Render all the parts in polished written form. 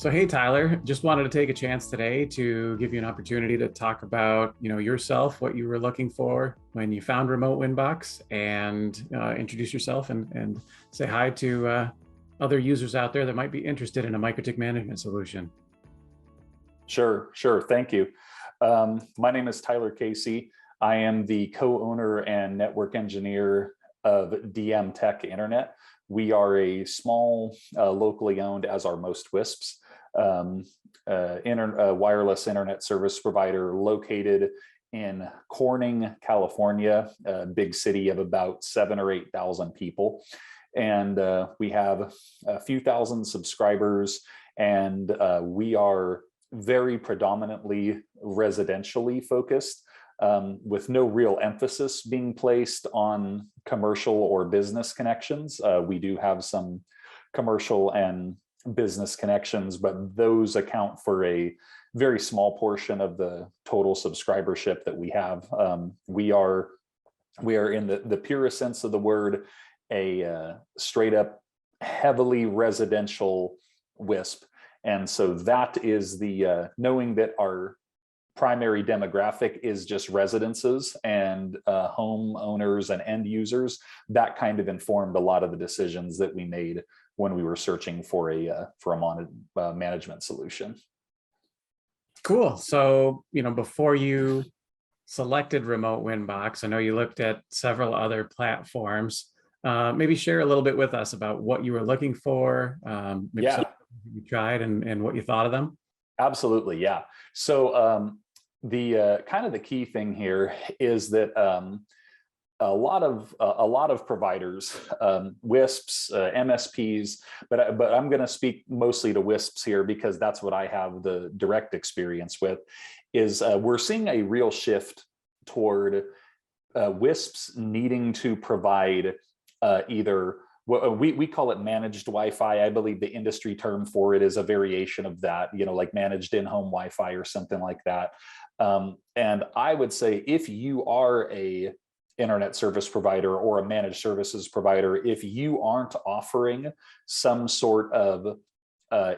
So, hey, Tyler, just wanted to take a chance today to give you an opportunity to talk about, yourself, what you were looking for when you found RemoteWinBox, and introduce yourself and say hi to other users out there that might be interested in a MikroTik management solution. Sure. Thank you. My name is Tyler Casey. I am the co-owner and network engineer of DM Tech Internet. We are a small, locally owned, as are most WISPs, wireless internet service provider located in Corning, California, a big city of about 7,000 or 8,000 people. And we have a few thousand subscribers, and we are very predominantly residentially focused, with no real emphasis being placed on commercial or business connections. We do have some commercial and business connections, but those account for a very small portion of the total subscribership that we have. We are in the purest sense of the word, a straight up heavily residential WISP. And so that is the knowing that our primary demographic is just residences and homeowners and end users. That kind of informed a lot of the decisions that we made when we were searching for a management solution. Cool. So, before you selected RemoteWinBox, I know you looked at several other platforms. Maybe share a little bit with us about what you were looking for, maybe Yeah. something you tried and what you thought of them. Absolutely, yeah. So the kind of the key thing here is that a lot of providers, WISPs, MSPs, but I'm going to speak mostly to WISPs here because that's what I have the direct experience with. Is we're seeing a real shift toward WISPs needing to provide either what we call it managed Wi-Fi. I believe the industry term for it is a variation of that, like managed in-home Wi-Fi or something like that. And I would say if you are a internet service provider or a managed services provider, if you aren't offering some sort of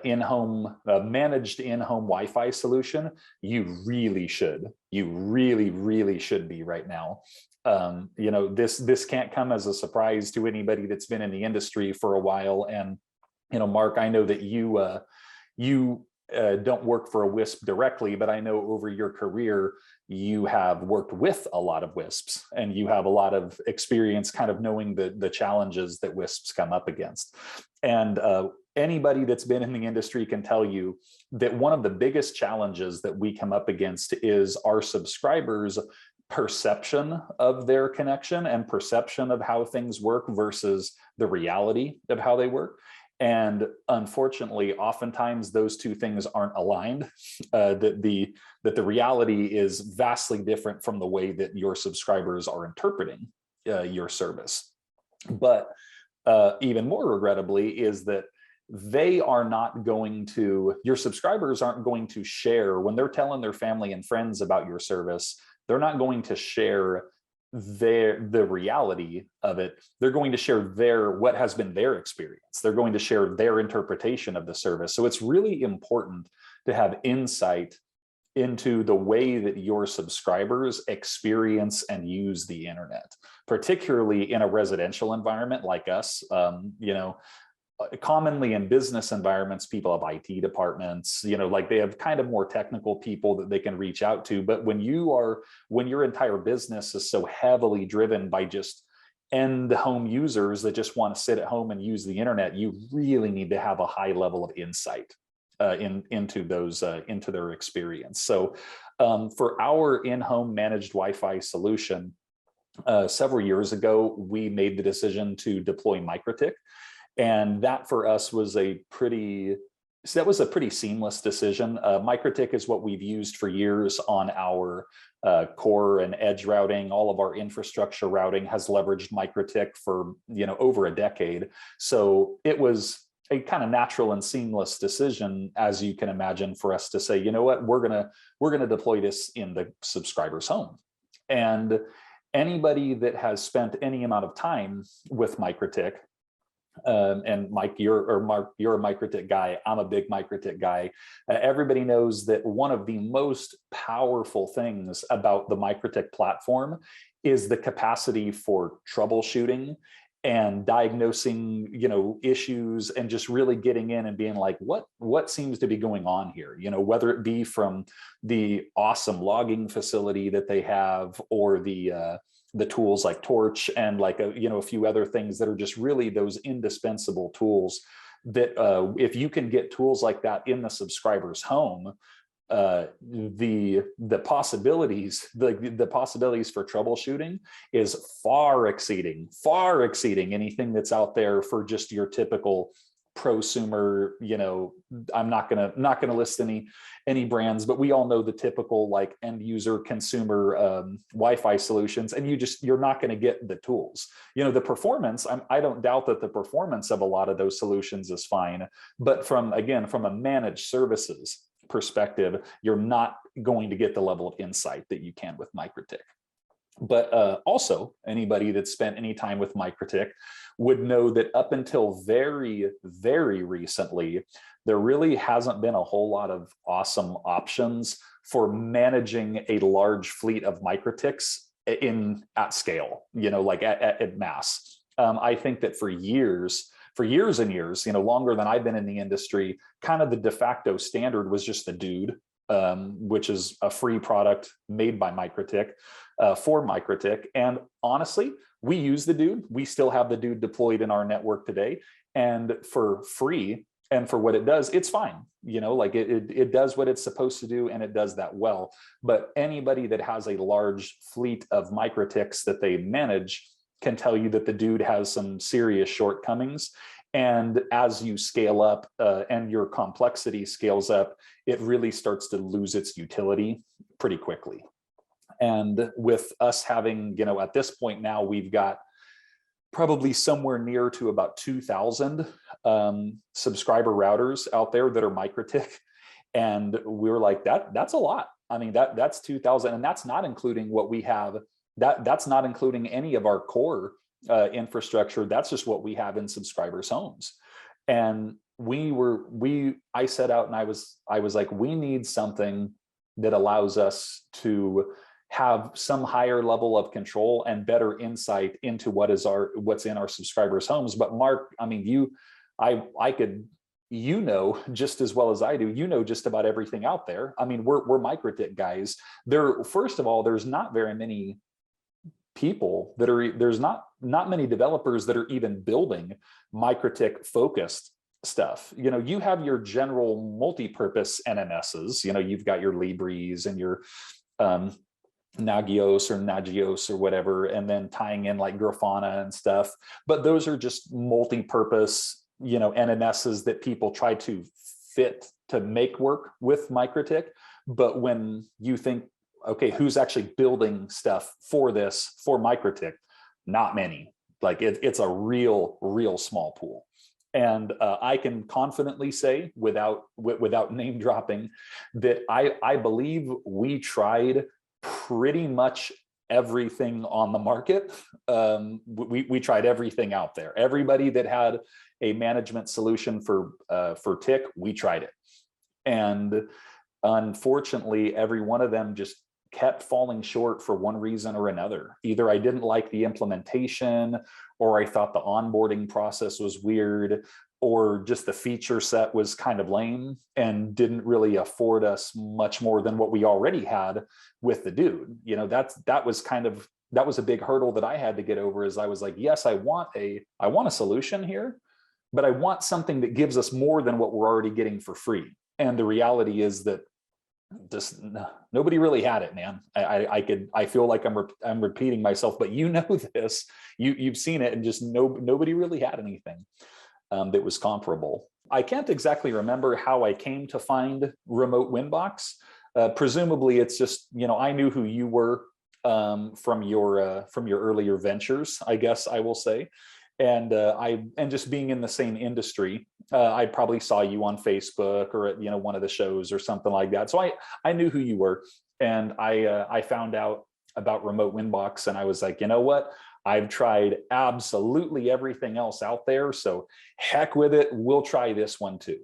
in-home managed in-home Wi-Fi solution, you really should. You really should be right now. This can't come as a surprise to anybody that's been in the industry for a while. And Marc, I know that you don't work for a WISP directly, but I know over your career you have worked with a lot of WISPs, and you have a lot of experience kind of knowing the challenges that WISPs come up against. And anybody that's been in the industry can tell you that one of the biggest challenges that we come up against is our subscribers' perception of their connection and perception of how things work versus the reality of how they work. And unfortunately, oftentimes those two things aren't aligned, that the reality is vastly different from the way that your subscribers are interpreting your service. But even more regrettably is that they are not going to, your subscribers aren't going to share when they're telling their family and friends about your service. They're not going to share the reality of it. They're going to share what has been their experience. They're going to share their interpretation of the service. So it's really important to have insight into the way that your subscribers experience and use the internet, particularly in a residential environment like us. Commonly in business environments, people have IT departments, like they have kind of more technical people that they can reach out to. But when your entire business is so heavily driven by just end home users that just want to sit at home and use the internet, you really need to have a high level of insight into their experience. So for our in-home managed Wi-Fi solution, several years ago, we made the decision to deploy MikroTik. And that for us was a pretty seamless decision. MikroTik is what we've used for years on our core and edge routing. All of our infrastructure routing has leveraged MikroTik for over a decade. So it was a kind of natural and seamless decision, as you can imagine, for us to say, you know what, we're gonna deploy this in the subscriber's home. And anybody that has spent any amount of time with MikroTik And Mike, Mark, you're a MikroTik guy. I'm a big MikroTik guy. Everybody knows that one of the most powerful things about the MikroTik platform is the capacity for troubleshooting and diagnosing, issues, and just really getting in and being like, what seems to be going on here? Whether it be from the awesome logging facility that they have, or the tools like Torch, and like a few other things that are just really those indispensable tools that if you can get tools like that in the subscriber's home, the possibilities for troubleshooting is far exceeding anything that's out there for just your typical prosumer. I'm not gonna list any brands, but we all know the typical like end user consumer Wi-Fi solutions, and you're not going to get the tools. The performance, I don't doubt that the performance of a lot of those solutions is fine, but from a managed services perspective, you're not going to get the level of insight that you can with MikroTik. But also, anybody that spent any time with MikroTik would know that up until very, very recently, there really hasn't been a whole lot of awesome options for managing a large fleet of MikroTiks at scale, like at mass. I think that for years and years, longer than I've been in the industry, kind of the de facto standard was just the Dude, which is a free product made by MikroTik for MikroTik. And honestly, we use the Dude. We still have the Dude deployed in our network today. And for free, and for what it does, it's fine. Like it does what it's supposed to do, and it does that well. But anybody that has a large fleet of MikroTiks that they manage can tell you that the Dude has some serious shortcomings. And as you scale up and your complexity scales up, it really starts to lose its utility pretty quickly. And with us having, at this point now, we've got probably somewhere near to about 2,000 subscriber routers out there that are MikroTik. And we were like, that's a lot. I mean, that's 2,000, and that's not including what we have. That's not including any of our core infrastructure. That's just what we have in subscribers' homes. And I set out and I was like, we need something that allows us to have some higher level of control and better insight into what's in our subscribers' homes. But Mark, I mean, I could, just as well as I do, just about everything out there. I mean, we're MikroTik guys. First of all, there's not very many people there's not many developers that are even building MikroTik focused stuff. You have your general multi-purpose NMSs, you've got your Libris and your Nagios or whatever, and then tying in like Grafana and stuff. But those are just multi-purpose, NMSs that people try to fit to make work with MikroTik. But when you think, okay, who's actually building stuff for MikroTik? Not many. Like it's a real small pool. And I can confidently say, without name dropping, that I believe we tried pretty much everything on the market. We tried everything out there. Everybody that had a management solution for TIC, we tried it. And unfortunately, every one of them just kept falling short for one reason or another. Either I didn't like the implementation, or I thought the onboarding process was weird, or just the feature set was kind of lame and didn't really afford us much more than what we already had with the Dude. That was a big hurdle that I had to get over. Is I was like, yes, I want a solution here, but I want something that gives us more than what we're already getting for free. And the reality is that just nobody really had it, man. I feel like I'm repeating myself, but this, you've seen it, and just nobody really had anything that was comparable. I can't exactly remember how I came to find RemoteWinBox. Presumably it's just, I knew who you were from your earlier ventures, I guess I will say. And just being in the same industry, I probably saw you on Facebook or at one of the shows or something like that. So I knew who you were, and I found out about RemoteWinBox, and I was like, you know what? I've tried absolutely everything else out there, so heck with it, we'll try this one too.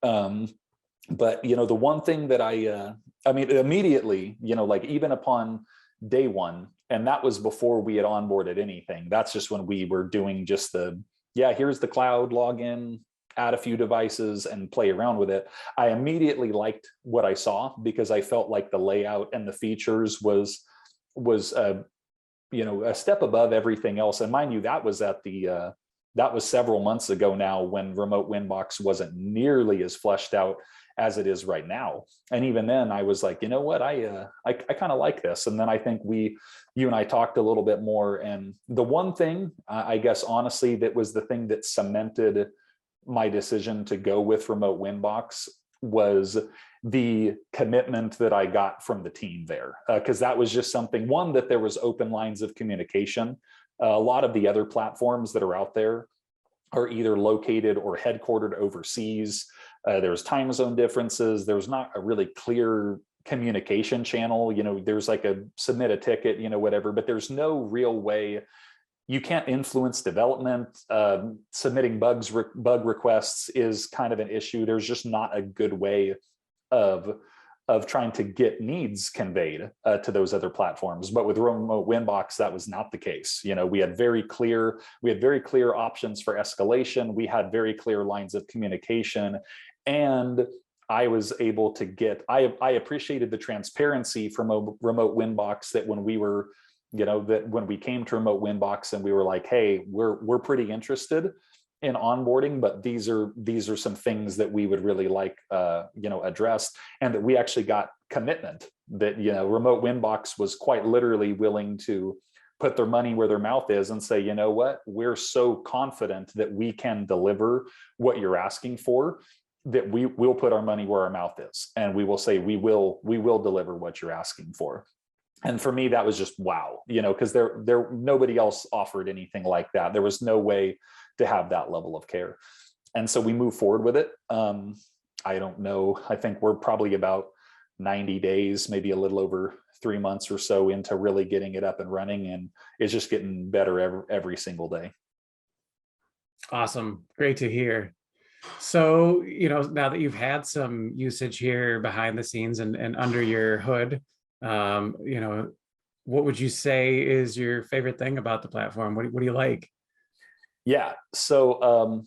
But the one thing that I mean, immediately, like even upon day one, and that was before we had onboarded anything. That's just when we were doing just here's the cloud, log in, add a few devices and play around with it. I immediately liked what I saw because I felt like the layout and the features was a step above everything else. And mind you, that was that was several months ago now, when RemoteWinBox wasn't nearly as fleshed out as it is right now. And even then I was like, you know what, I kind of like this. And then I think you and I talked a little bit more. And the one thing, I guess, honestly, that was the thing that cemented my decision to go with RemoteWinBox was the commitment that I got from the team there. Because that was just something, one, that there was open lines of communication. A lot of the other platforms that are out there are either located or headquartered overseas. There's time zone differences. There's not a really clear communication channel. There's like a submit a ticket, whatever, but there's no real way. You can't influence development. Submitting bug requests is kind of an issue. There's just not a good way of trying to get needs conveyed to those other platforms. But with RemoteWinBox, that was not the case. We had very clear options for escalation. We had very clear lines of communication, and I was able to get. I appreciated the transparency from RemoteWinBox that when we were, that when we came to RemoteWinBox and we were like, hey, we're pretty interested in onboarding, but these are some things that we would really like addressed, and that we actually got commitment that RemoteWinBox was quite literally willing to put their money where their mouth is and say, you know what, we're so confident that we can deliver what you're asking for, that we will put our money where our mouth is, and we will say we will deliver what you're asking for. And for me, that was just wow, because there nobody else offered anything like that. There was no way to have that level of care. And so we moved forward with it. I don't know, I think we're probably about 90 days, maybe a little over 3 months or so into really getting it up and running, and it's just getting better every single day. Awesome. Great to hear. So, now that you've had some usage here behind the scenes and under your hood, what would you say is your favorite thing about the platform? What do you like? Yeah. So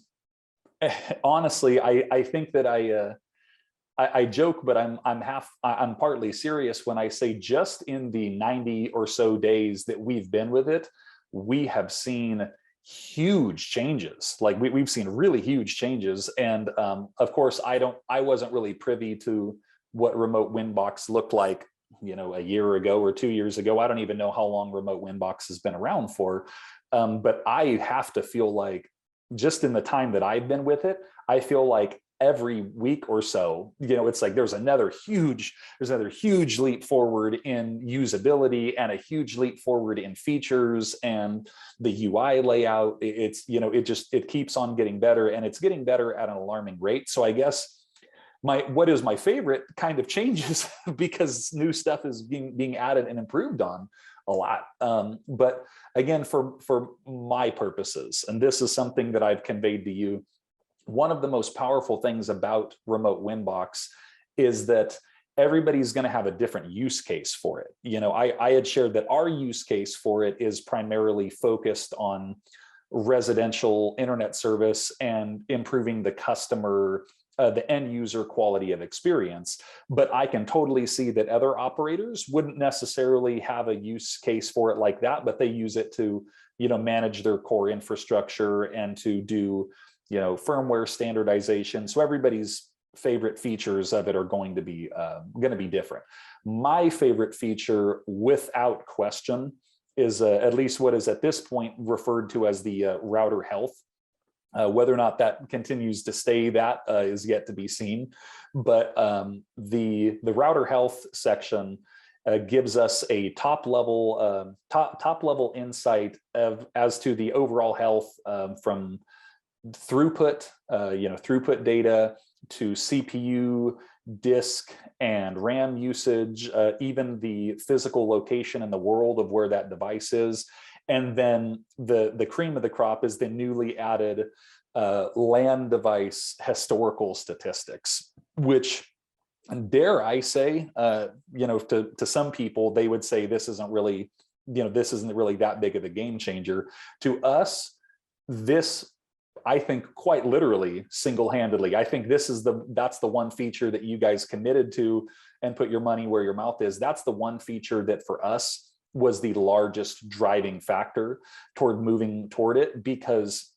honestly, I think that I joke, but I'm partly serious when I say just in the 90 or so days that we've been with it, we have seen huge changes. Like we've seen really huge changes. And of course, I wasn't really privy to what RemoteWinBox looked like, a year ago or 2 years ago. I don't even know how long RemoteWinBox has been around for. But I have to feel like just in the time that I've been with it, I feel like every week or so, it's like there's another huge leap forward in usability and a huge leap forward in features and the UI layout. It keeps on getting better, and it's getting better at an alarming rate. So I guess what is my favorite kind of changes because new stuff is being added and improved on a lot. But again, for my purposes, and this is something that I've conveyed to you, one of the most powerful things about RemoteWinBox is that everybody's going to have a different use case for it. I had shared that our use case for it is primarily focused on residential internet service and improving the customer, the end user quality of experience. But I can totally see that other operators wouldn't necessarily have a use case for it like that, but they use it to, manage their core infrastructure and to do, firmware standardization. So everybody's favorite features of it are going to be different. My favorite feature, without question, is at least what is at this point referred to as the router health. Whether or not that continues to stay that is yet to be seen. But the router health section gives us a top level insight as to the overall health from throughput, throughput data to CPU, disk, and RAM usage, even the physical location in the world of where that device is. And then the cream of the crop is the newly added LAN device historical statistics, which, dare I say, to some people, they would say this isn't really, this isn't really that big of a game changer. To us, this, I think, quite literally, single-handedly, I think that's the one feature that you guys committed to and put your money where your mouth is. That's the one feature that for us was the largest driving factor toward moving toward it, because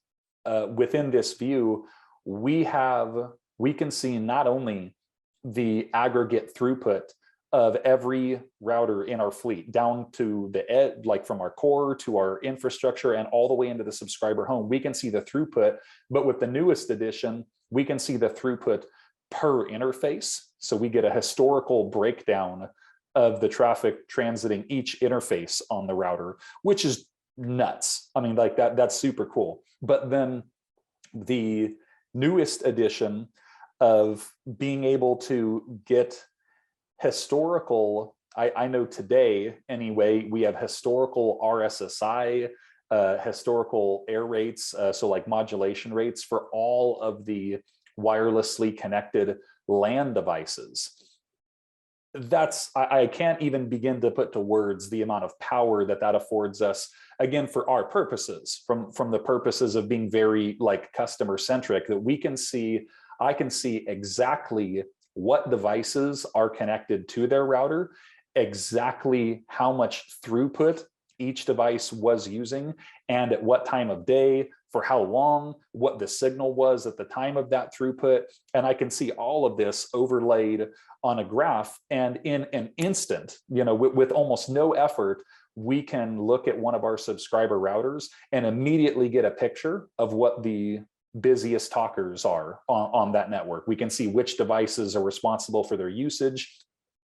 within this view, we can see not only the aggregate throughput of every router in our fleet down to the edge, like from our core to our infrastructure and all the way into the subscriber home, we can see the throughput. But with the newest edition, we can see the throughput per interface. So we get a historical breakdown of the traffic transiting each interface on the router, which is nuts. I mean, like that's super cool. But then the newest edition of being able to get historical, I know today anyway, we have historical RSSI, historical air rates, so like modulation rates for all of the wirelessly connected LAN devices. I can't even begin to put to words the amount of power that affords us, again, for our purposes, from the purposes of being very like customer centric, that we can see, I can see exactly what devices are connected to their router, exactly how much throughput each device was using, and at what time of day, for how long, what the signal was at the time of that throughput. And I can see all of this overlaid on a graph, and in an instant, with almost no effort, we can look at one of our subscriber routers and immediately get a picture of what the busiest talkers are on that network. We can see which devices are responsible for their usage.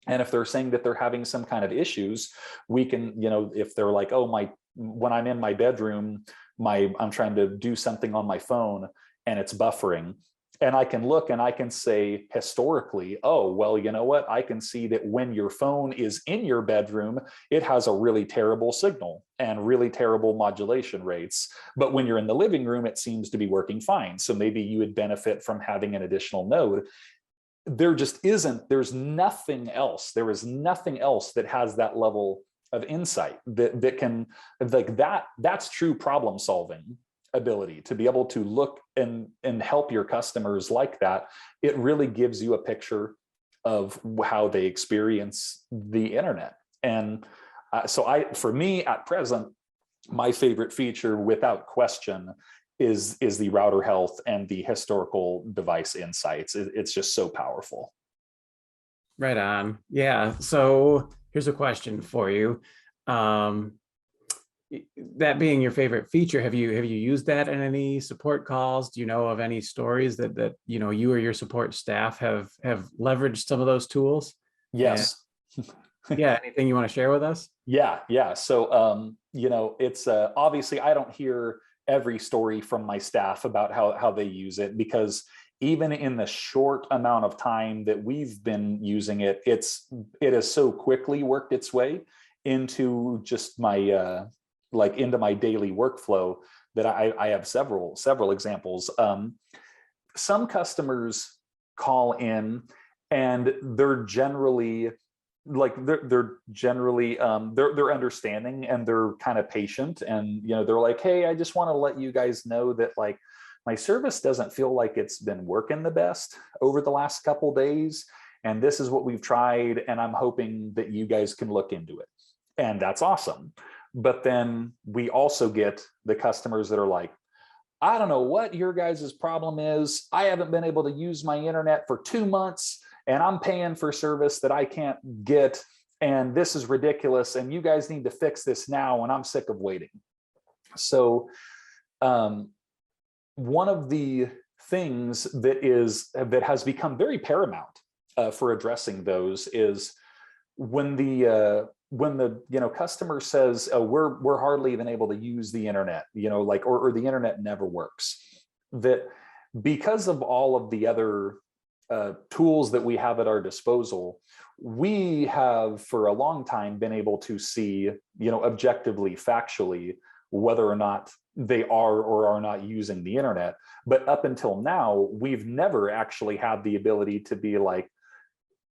And if they're saying that they're having some kind of issues, we can, if they're like, oh, when I'm in my bedroom, I'm trying to do something on my phone and it's buffering. And I can look and I can say historically, oh, well, you know what? I can see that when your phone is in your bedroom, it has a really terrible signal and really terrible modulation rates. But when you're in the living room, it seems to be working fine. So maybe you would benefit from having an additional node. There's nothing else. There is nothing else that has that level of insight that can, like that's true problem solving ability, to be able to look and help your customers like that. It really gives you a picture of how they experience the internet. And for me at present, my favorite feature without question is the router health and the historical device insights. It's just so powerful. Right on. Yeah. So here's a question for you. That being your favorite feature, have you used that in any support calls? Do you know of any stories that you or your support staff have leveraged some of those tools? Yes. And, yeah. Anything you want to share with us? Yeah. So it's obviously I don't hear every story from my staff about how they use it, because even in the short amount of time that we've been using it, it has so quickly worked its way into just my into my daily workflow that I have several examples. Some customers call in and they're generally they're understanding and they're kind of patient, and they're like, hey, I just want to let you guys know that like my service doesn't feel like it's been working the best over the last couple days, and this is what we've tried, and I'm hoping that you guys can look into it. And that's awesome. But then we also get the customers that are like, I don't know what your guys' problem is. I haven't been able to use my internet for 2 months, and I'm paying for service that I can't get, and this is ridiculous, and you guys need to fix this now, and I'm sick of waiting. So one of the things that has become very paramount for addressing those is when the customer says, oh, we're hardly even able to use the internet, or the internet never works, that because of all of the other tools that we have at our disposal, we have for a long time been able to see, objectively, factually, whether or not they are or are not using the internet. But up until now, we've never actually had the ability to be like,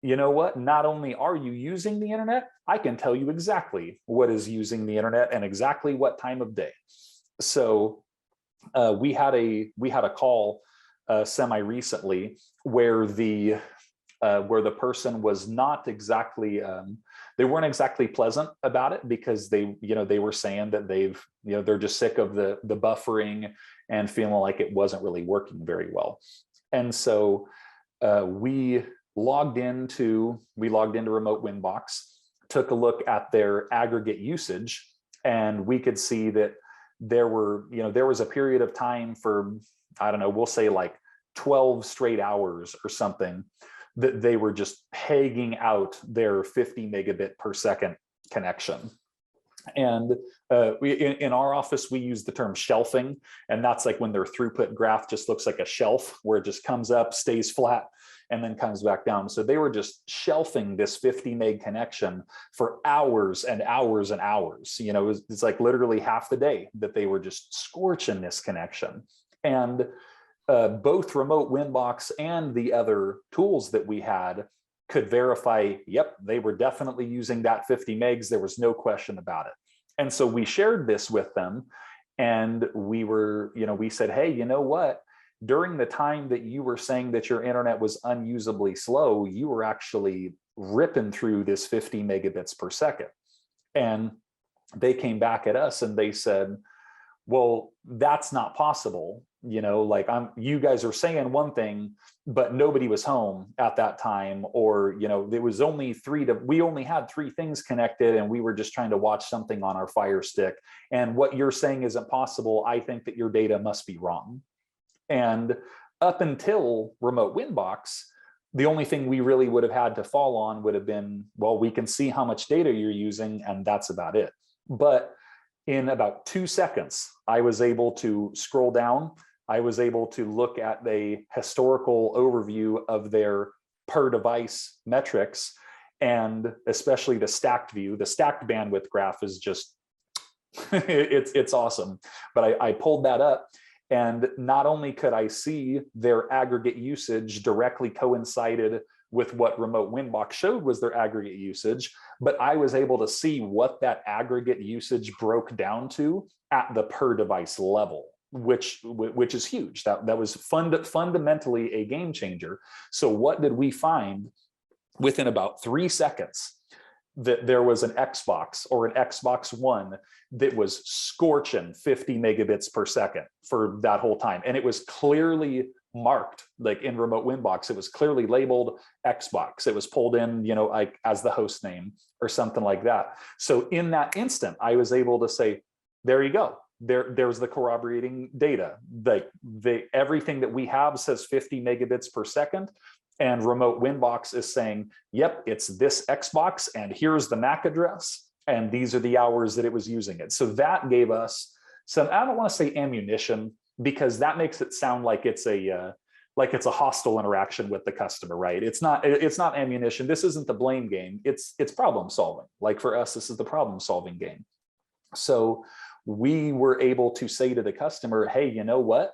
you know what, not only are you using the internet, I can tell you exactly what is using the internet and exactly what time of day. So we had a call semi recently where the person was not exactly they weren't exactly pleasant about it, because they were saying that they're just sick of the buffering and feeling like it wasn't really working very well. And so we logged into RemoteWinBox, took a look at their aggregate usage, and we could see that there was a period of time for, I don't know, we'll say like 12 straight hours or something, that they were just pegging out their 50 megabit per second connection. And in our office, we use the term shelving, and that's like when their throughput graph just looks like a shelf where it just comes up, stays flat, and then comes back down. So they were just shelving this 50 meg connection for hours and hours and hours. It's like literally half the day that they were just scorching this connection. And both RemoteWinBox and the other tools that we had could verify, yep, they were definitely using that 50 megs. There was no question about it. And so we shared this with them, and we said, hey, you know what? During the time that you were saying that your internet was unusably slow, you were actually ripping through this 50 megabits per second. And they came back at us and they said, well, that's not possible. You guys are saying one thing, but nobody was home at that time, or, there was only we only had 3 things connected, and we were just trying to watch something on our Fire Stick. And what you're saying isn't possible. I think that your data must be wrong. And up until RemoteWinBox, the only thing we really would have had to fall on would have been, well, we can see how much data you're using, and that's about it. But in about 2 seconds, I was able to scroll down. I was able to look at a historical overview of their per device metrics, and especially the stacked view. The stacked bandwidth graph is just, it's awesome. But I pulled that up, and not only could I see their aggregate usage directly coincided with what RemoteWinBox showed was their aggregate usage, but I was able to see what that aggregate usage broke down to at the per device level, which is huge. That was fundamentally a game changer. So what did we find? Within about 3 seconds, that there was an Xbox or an Xbox One that was scorching 50 megabits per second for that whole time. And it was clearly marked, like in RemoteWinBox, it was clearly labeled Xbox. It was pulled in, like as the host name or something like that. So in that instant, I was able to say, there you go. There's the corroborating data. Everything that we have says 50 megabits per second. And RemoteWinBox is saying, yep, it's this Xbox, and here's the MAC address, and these are the hours that it was using it. So that gave us some, I don't want to say ammunition, because that makes it sound like it's a hostile interaction with the customer, right? It's not ammunition. This isn't the blame game. It's problem solving. Like for us, this is the problem solving game. So we were able to say to the customer, hey, you know what?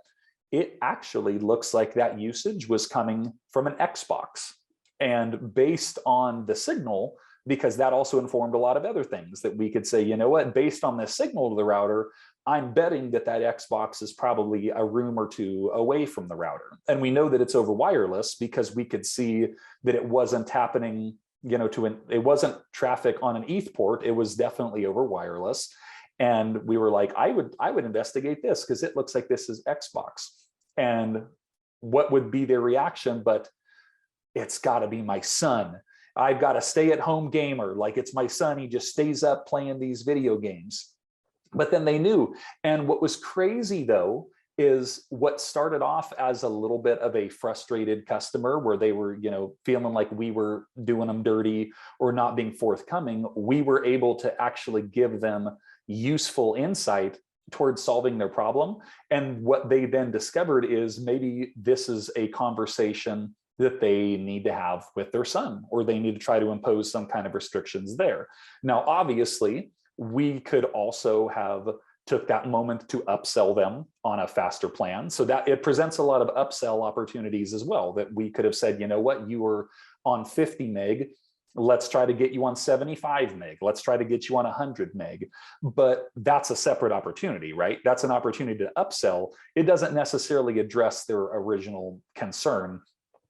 It actually looks like that usage was coming from an Xbox. And based on the signal, because that also informed a lot of other things, that we could say, you know what, based on the signal to the router, I'm betting that Xbox is probably a room or 2 away from the router. And we know that it's over wireless because we could see that it wasn't happening, it wasn't traffic on an ETH port. It was definitely over wireless. And we were like, I would investigate this because it looks like this is Xbox. And what would be their reaction? But it's got to be my son. I've got a stay-at-home gamer. Like, it's my son. He just stays up playing these video games. But then they knew. And what was crazy, though, is what started off as a little bit of a frustrated customer where they were, feeling like we were doing them dirty or not being forthcoming. We were able to actually give them useful insight towards solving their problem. And what they then discovered is maybe this is a conversation that they need to have with their son, or they need to try to impose some kind of restrictions there. Now, obviously, we could also have took that moment to upsell them on a faster plan. So that it presents a lot of upsell opportunities as well, that we could have said, you know what, you were on 50 meg, let's try to get you on 75 meg, let's try to get you on 100 meg. But that's a separate opportunity, right? That's an opportunity to upsell. It doesn't necessarily address their original concern.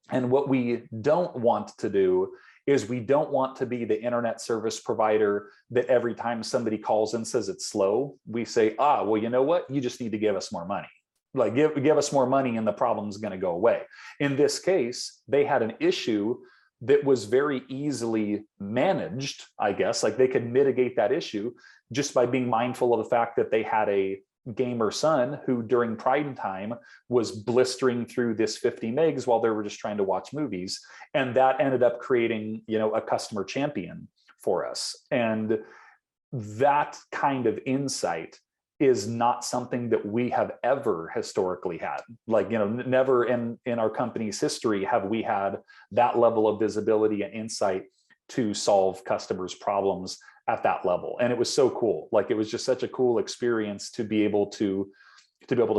And what we don't want to do is we don't want to be the internet service provider that every time somebody calls and says it's slow, we say, well, you know what? You just need to give us more money. Like give us more money and the problem's going to go away. In this case, they had an issue that was very easily managed, I guess. Like they could mitigate that issue just by being mindful of the fact that they had a gamer son who during prime time was blistering through this 50 megs while they were just trying to watch movies. And that ended up creating, you know, a customer champion for us. And that kind of insight is not something that we have ever historically had. Like, you know, never in our company's history have we had that level of visibility and insight to solve customers' problems at that level. And it was so cool. Like, it was just such a cool experience to be able to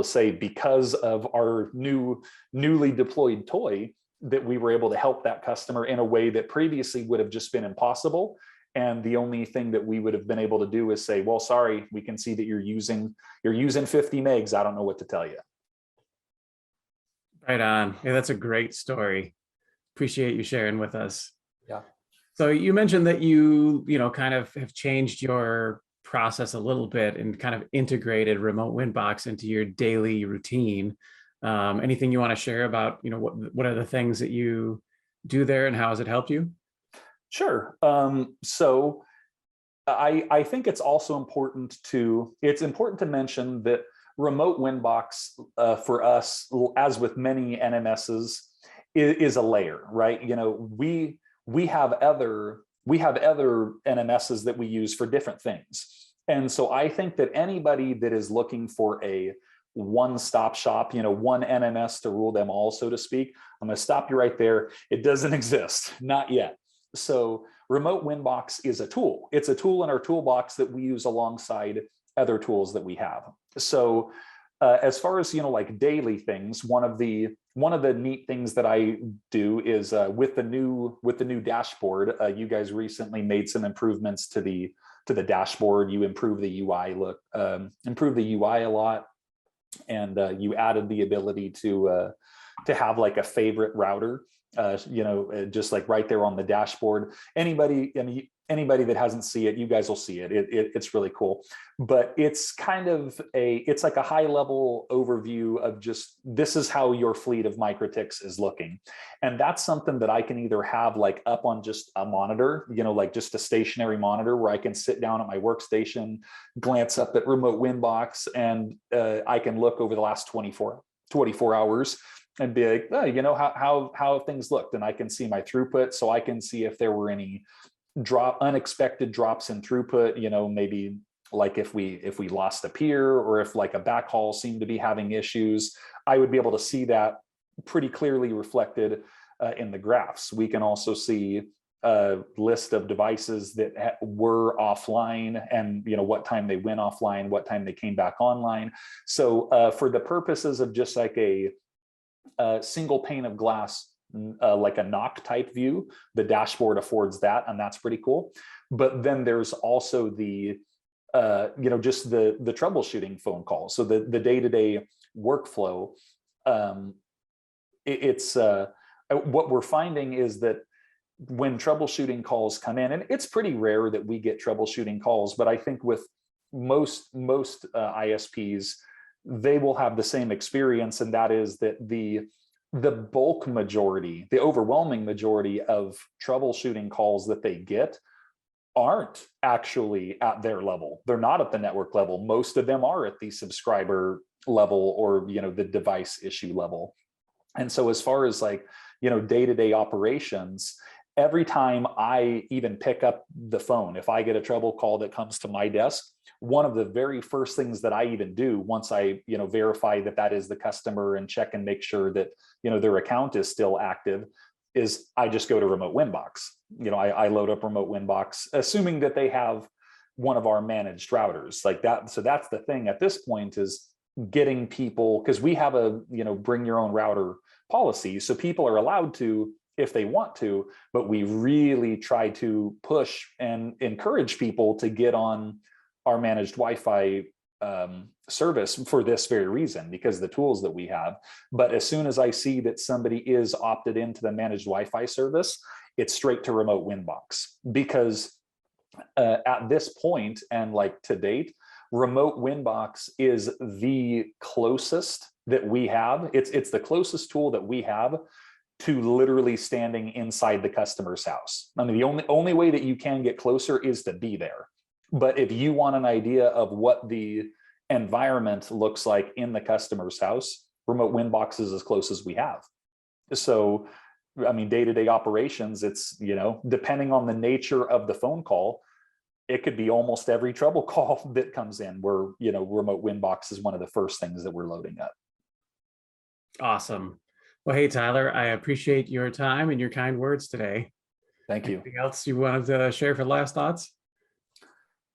say, because of our newly deployed toy, that we were able to help that customer in a way that previously would have just been impossible. And the only thing that we would have been able to do is say, well, sorry, we can see that you're using 50 megs. I don't know what to tell you. Right on. Yeah, that's a great story. Appreciate you sharing with us. Yeah. So you mentioned that you kind of have changed your process a little bit and kind of integrated RemoteWinBox into your daily routine. Anything you want to share about, what are the things that you do there and how has it helped you? Sure. So I think it's also important to mention that RemoteWinBox for us, as with many NMSs, is a layer, right? We have other NMSs that we use for different things. And so I think that anybody that is looking for a one-stop shop, one NMS to rule them all, so to speak, I'm going to stop you right there. It doesn't exist, not yet. So RemoteWinBox is a tool. It's a tool in our toolbox that we use alongside other tools that we have. So as far as like daily things, one of the neat things that I do is with the new dashboard. You guys recently made some improvements to the dashboard. You improved the UI improved the UI a lot, and you added the ability to have like a favorite router. Just like right there on the dashboard. Anybody that hasn't seen it, you guys will see it. It's really cool. But it's kind of it's like a high level overview of just, this is how your fleet of MikroTiks is looking. And that's something that I can either have like up on just a monitor, like just a stationary monitor where I can sit down at my workstation, glance up at RemoteWinBox, and I can look over the last 24 hours and be like, how have things looked? And I can see my throughput, so I can see if there were any unexpected drops in throughput, maybe like if we lost a peer, or if like a backhaul seemed to be having issues. I would be able to see that pretty clearly reflected in the graphs. We can also see a list of devices that were offline, and what time they went offline, what time they came back online. So for the purposes of just like a single pane of glass, like a knock type view, the dashboard affords that, and that's pretty cool. But then there's also the just the troubleshooting phone call. So the day-to-day workflow. It's what we're finding is that when troubleshooting calls come in, and it's pretty rare that we get troubleshooting calls, but I think with most ISPs, they will have the same experience, and that is that the bulk majority, the overwhelming majority of troubleshooting calls that they get aren't actually at their level. They're not at the network level. Most of them are at the subscriber level, or the device issue level. And so as far as like day-to-day operations, every time I even pick up the phone, if I get a trouble call that comes to my desk, one of the very first things that I even do once I verify that is the customer and check and make sure that their account is still active, is I just go to RemoteWinBox. I load up RemoteWinBox, assuming that they have one of our managed routers like that. So that's the thing at this point, is getting people, because we have a, bring your own router policy. So people are allowed to, if they want to, but we really try to push and encourage people to get on our managed Wi-Fi service for this very reason, because of the tools that we have. But as soon as I see that somebody is opted into the managed Wi-Fi service, it's straight to RemoteWinBox, because at this point, and like to date, RemoteWinBox is the closest that we have. It's the closest tool that we have to literally standing inside the customer's house. I mean, the only way that you can get closer is to be there. But if you want an idea of what the environment looks like in the customer's house, RemoteWinBox is as close as we have. So, I mean, day-to-day operations, it's, depending on the nature of the phone call, it could be almost every trouble call that comes in where, RemoteWinBox is one of the first things that we're loading up. Awesome. Well, hey, Tyler, I appreciate your time and your kind words today. Thank you. Anything else you wanted to share for last thoughts?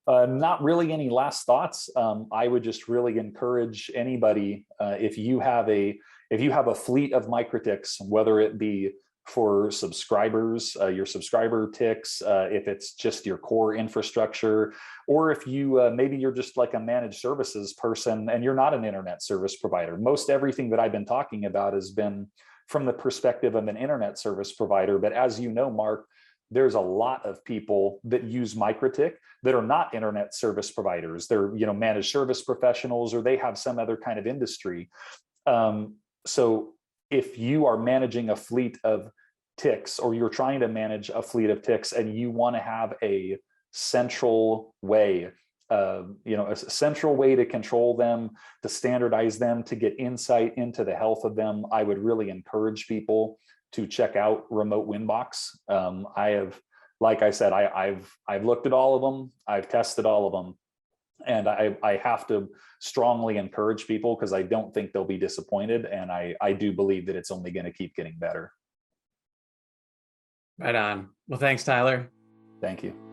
Not really any last thoughts. I would just really encourage anybody, if you have a fleet of MikroTiks, whether it be for subscribers, your subscriber ticks, if it's just your core infrastructure, or if you maybe you're just like a managed services person and you're not an internet service provider. Most everything that I've been talking about has been from the perspective of an internet service provider. But as you know, Mark, there's a lot of people that use MikroTik that are not internet service providers. They're managed service professionals, or they have some other kind of industry. So if you are managing a fleet of ticks, or you're trying to manage a fleet of ticks, and you want to have a central way, a central way to control them, to standardize them, to get insight into the health of them, I would really encourage people to check out RemoteWinBox. Like I said, I've looked at all of them, I've tested all of them, and I have to strongly encourage people, because I don't think they'll be disappointed, and I do believe that it's only going to keep getting better. Right on. Well, thanks, Tyler. Thank you.